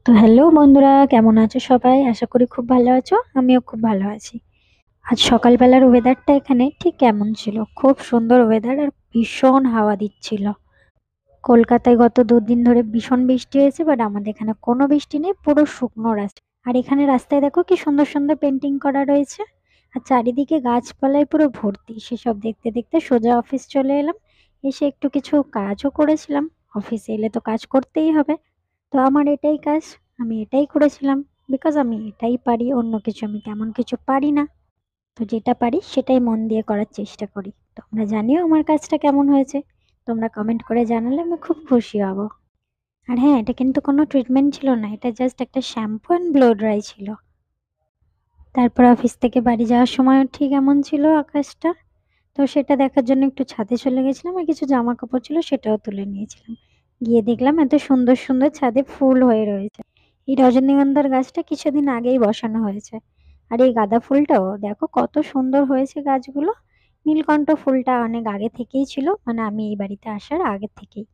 তো হ্যালো বন্ধুরা, কেমন আছো সবাই? আশা করি খুব ভালো আছো। আমিও খুব ভালো আছি। আজ সকালবেলার ওয়েদারটা এখানে ঠিক কেমন ছিল? খুব সুন্দর ওয়েদার আর ভীষণ হাওয়া দিচ্ছিল। কলকাতায় গত 2 দিন ধরে ভীষণ বৃষ্টি হয়েছে, বাট আমাদের এখানে কোনো বৃষ্টি নেই, পুরো শুকনো রাস্তা। আর এখানে রাস্তায় দেখো কি সুন্দর সুন্দর পেন্টিং করা রয়েছে। আর চারিদিকে গাছপালায় পুরো ভর্তি। সেসব দেখতে দেখতে সোজা অফিস চলে এলাম। এসে একটু কিছু কাজও করেছিলাম। অফিসে এলে তো কাজ করতেই হবে। তো আমার এটাই কাজ। আমি এটাই করেছিলাম। বিকজ আমি এটাই পারি, অন্য কিছু আমি তেমন কিছু পারি না। তো যেটা পারি সেটাই মন দিয়ে করার চেষ্টা করি। তোমরা জানিও আমার কাজটা কেমন হয়েছে। তোমরা কমেন্ট করে জানালে আমি খুব খুশি হব। আর হ্যাঁ, এটা কিন্তু কোনো ট্রিটমেন্ট ছিল না, এটা জাস্ট একটা শ্যাম্পু অ্যান্ড ব্লো ড্রাই ছিল। তারপর অফিস থেকে বাড়ি যাওয়ার সময়ও ঠিক এমন ছিল আকাশটা। তো সেটা দেখার জন্য একটু ছাদে চলে গেছিলাম, আর কিছু জামা কাপড় ছিল সেটাও তুলে নিয়েছিলাম। গিয়ে দেখলাম এত সুন্দর সুন্দর ছাদে ফুল হয়ে রয়েছে। এই রজনীগন্ধার গাছটা কিছুদিন আগেই বসানো হয়েছে। আর এই গাঁদা ফুলটাও দেখো কত সুন্দর হয়েছে গাছগুলো। নীলকণ্ঠ ফুলটা অনেক আগে থেকেই ছিল, মানে আমি এই বাড়িতে আসার আগে থেকেই।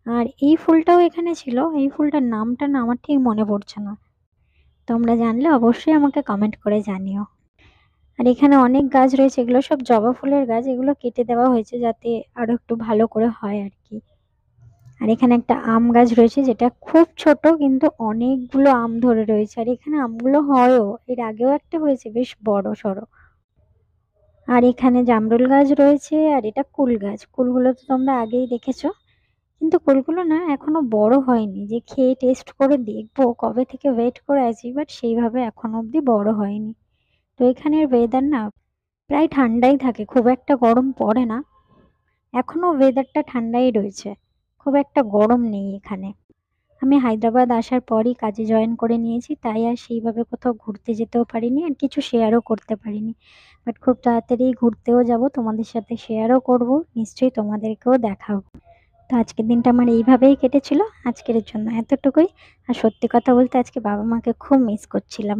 আর এই ফুলটাও এখানে ছিল, এই ফুলটার নামটা না আমার ঠিক মনে পড়ছে না। তোমরা জানলে অবশ্যই আমাকে কমেন্ট করে জানিও। আর এখানে অনেক গাছ রয়েছে, এগুলো সব জবা ফুলের গাছ, এগুলো কেটে দেওয়া হয়েছে যাতে আরো একটু ভালো করে হয় আর কি। আর এখানে একটা আম গাছ রয়েছে যেটা খুব ছোট, কিন্তু অনেকগুলো আম ধরে রয়েছে। আর এখানে আমগুলো হয়ও, এর আগেও একটা হয়েছে বেশ বড় সড়ো। আর এখানে জামরুল গাছ রয়েছে, আর এটা কুল গাছ। কুলগুলো তো তোমরা আগেই দেখেছো, কিন্তু কুলগুলো না এখনো বড় হয়নি, যে খেয়ে টেস্ট করে দেখবো কবে থেকে ওয়েট করে আছি, বাট সেইভাবে এখনো অব্দি বড় হয়নি। তো এখানের ওয়েদার না প্রায় ঠান্ডাই থাকে, খুব একটা গরম পড়ে না। এখনো ওয়েদারটা ঠান্ডাই রয়েছে, খুব একটা গরম নেই এখানে। আমি হায়দ্রাবাদ আসার পরই কাজে জয়েন করে নিয়েছি, তাই আর সেইভাবে কোথাও ঘুরতে যেতেও পারিনি, আর কিছু শেয়ারও করতে পারিনি। বাট খুব তাড়াতাড়ি ঘুরতেও যাব, তোমাদের সাথে শেয়ারও করব, নিশ্চয়ই তোমাদেরকেও দেখাবো। তো আজকের দিনটা আমার এইভাবেই কেটেছিল। আজকের জন্য এতটুকুই। আর সত্যি কথা বলতে আজকে বাবা মাকে খুব মিস করছিলাম।